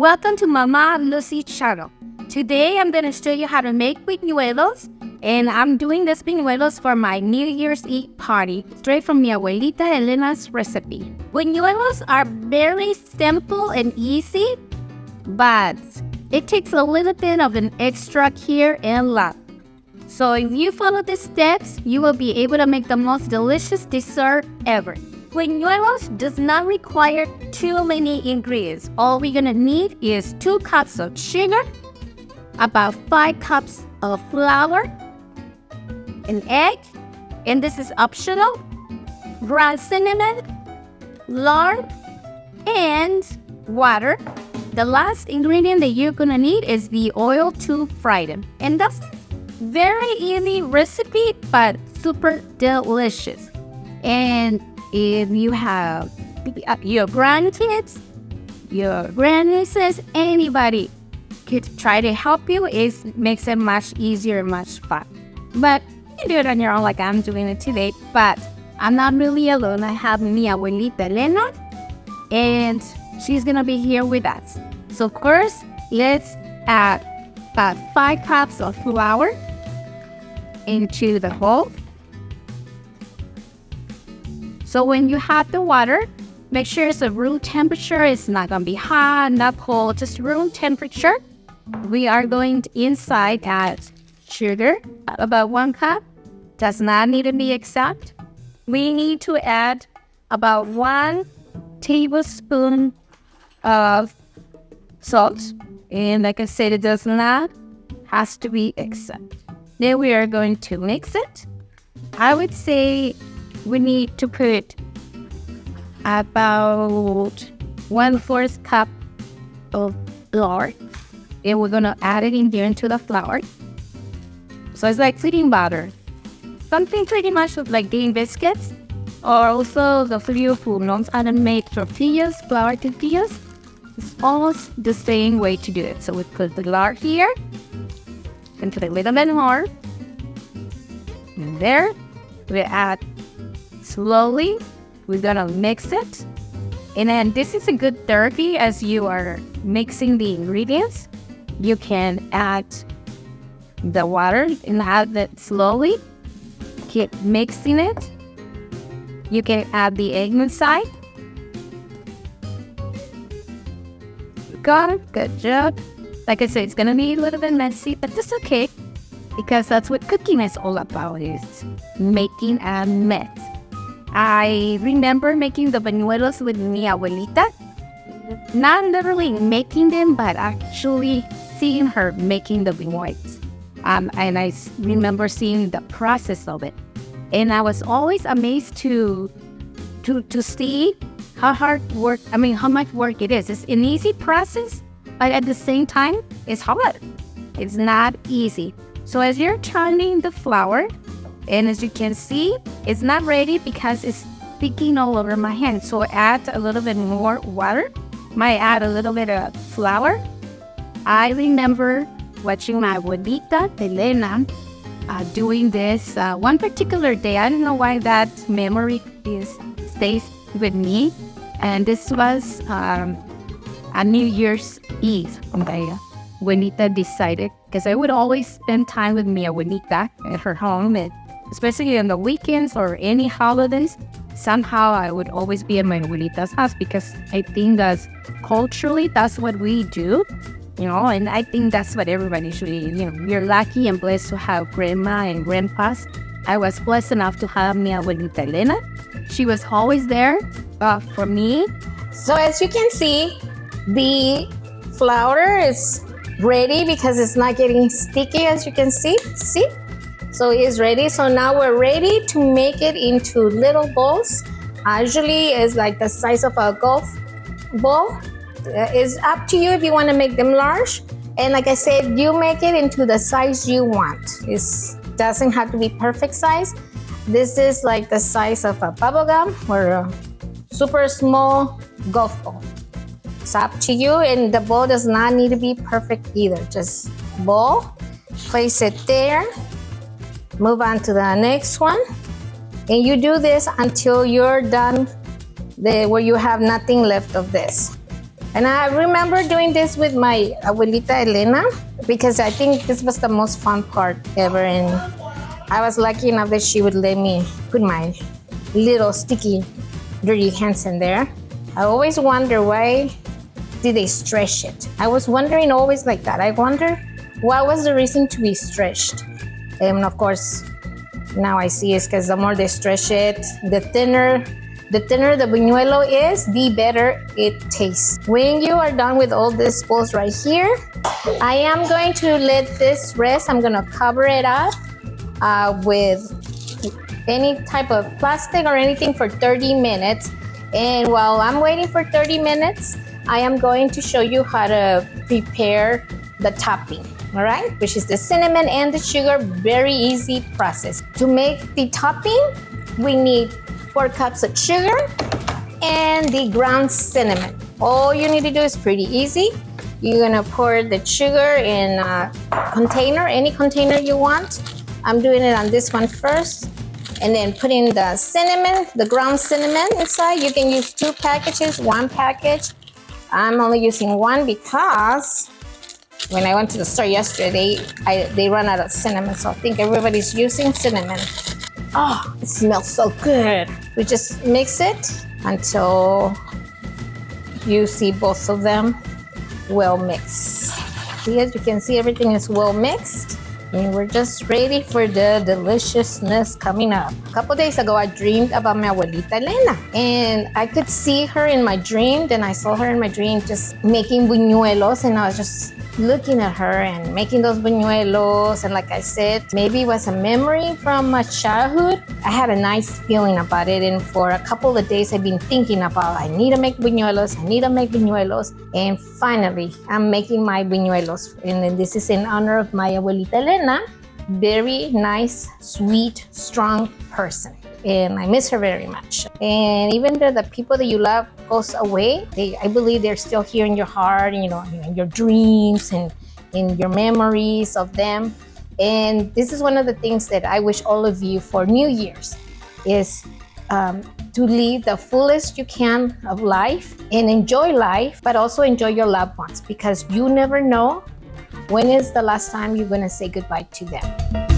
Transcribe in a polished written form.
Welcome to Mama Lucy channel. Today I'm going to show you how to make buñuelos, and I'm doing this buñuelos for my New Year's Eve party, straight from mi abuelita Elena's recipe. Buñuelos are very simple and easy, but it takes a little bit of an extra care and love. So if you follow the steps, you will be able to make the most delicious dessert ever. Buñuelos does not require too many ingredients. All we're gonna need is 2 cups of sugar, about 5 cups of flour, an egg, and this is optional, ground cinnamon, lard, and water. The last ingredient that you're gonna need is the oil to fry them. And that's very easy recipe, but super delicious. And if you have your grandkids, your grandnieces, anybody could try to help you, it makes it much easier, much fun. But you can do it on your own like I'm doing it today. But I'm not really alone. I have mi abuelita Elena, and she's gonna be here with us. So first, let's add about 5 cups of flour into the bowl. So when you have the water, make sure it's a room temperature. It's not going to be hot, not cold, just room temperature. We are going to inside add sugar, about 1 cup. Does not need to be exact. We need to add about 1 tablespoon of salt. And like I said, it does not has to be exact. Then we are going to mix it. I would say we need to put about 1/4 cup of lard, and we're gonna add it in here into the flour. So it's like feeding butter, something pretty much like doing biscuits, or also the frio who knows how to make tortillas, flour tortillas. It's almost the same way to do it. So we put the lard here, and put a little bit more, and there we add. Slowly, we're gonna mix it. And then this is a good therapy as you are mixing the ingredients. You can add the water and add it slowly. Keep mixing it. You can add the egg inside. Got it, good job. Like I said, it's gonna be a little bit messy, but that's okay, because that's what cooking is all about, is making a mess. I remember making the buñuelos with mi abuelita. Not literally making them, but actually seeing her making the buñuelos. And I remember seeing the process of it. And I was always amazed to see how much work it is. It's an easy process, but at the same time, it's hard. It's not easy. So as you're turning the flour, and as you can see, it's not ready because it's sticking all over my hand. So add a little bit more water. Might add a little bit of flour. I remember watching my abuelita Elena doing this one particular day. I don't know why that memory stays with me. And this was a New Year's Eve. My abuelita decided, because I would always spend time with mi abuelita at her home, and especially on the weekends or any holidays, somehow I would always be at my abuelita's house, because I think that culturally that's what we do, and I think that's what everybody should, we're lucky and blessed to have grandma and grandpas. I was blessed enough to have mi abuelita Elena. She was always there for me. So as you can see, the flour is ready because it's not getting sticky, as you can see. So it's ready. So now we're ready to make it into little balls. Usually it's like the size of a golf ball. It's up to you if you want to make them large. And like I said, you make it into the size you want. It doesn't have to be perfect size. This is like the size of a bubble gum or a super small golf ball. It's up to you, and the ball does not need to be perfect either. Just ball, place it there. Move on to the next one, and you do this until you're done where you have nothing left of this. And I remember doing this with my abuelita Elena because I think this was the most fun part ever. And I was lucky enough that she would let me put my little sticky, dirty hands in there. I always wonder why did they stretch it? I was wondering always like that. I wonder what was the reason to be stretched. And of course, now I see it's because the more they stretch it, the thinner the buñuelo is, the better it tastes. When you are done with all these balls right here, I am going to let this rest. I'm going to cover it up with any type of plastic or anything for 30 minutes. And while I'm waiting for 30 minutes, I am going to show you how to prepare the topping, all right? Which is the cinnamon and the sugar, very easy process. To make the topping, we need 4 cups of sugar and the ground cinnamon. All you need to do is pretty easy. You're gonna pour the sugar in a container, any container you want. I'm doing it on this one first. And then putting the cinnamon, the ground cinnamon inside. You can use 2 packages, 1 package. I'm only using 1 because when I went to the store yesterday, they ran out of cinnamon. So I think everybody's using cinnamon. Oh, it smells so good. We just mix it until you see both of them well mixed. See, as you can see, everything is well mixed. And we're just ready for the deliciousness coming up. A couple days ago, I dreamed about my abuelita Elena. And I could see her in my dream. Then I saw her in my dream just making buñuelos. And I was just looking at her and making those buñuelos. And like I said, maybe it was a memory from my childhood. I had a nice feeling about it. And for a couple of days, I've been thinking about, I need to make buñuelos. I need to make buñuelos. And finally, I'm making my buñuelos. And then this is in honor of my abuelita Elena. Very nice, sweet, strong person. And I miss her very much. And even though the people that you love goes away, I believe they're still here in your heart, and, in your dreams and in your memories of them. And this is one of the things that I wish all of you for New Year's is to live the fullest you can of life and enjoy life, but also enjoy your loved ones, because you never know when is the last time you're going to say goodbye to them.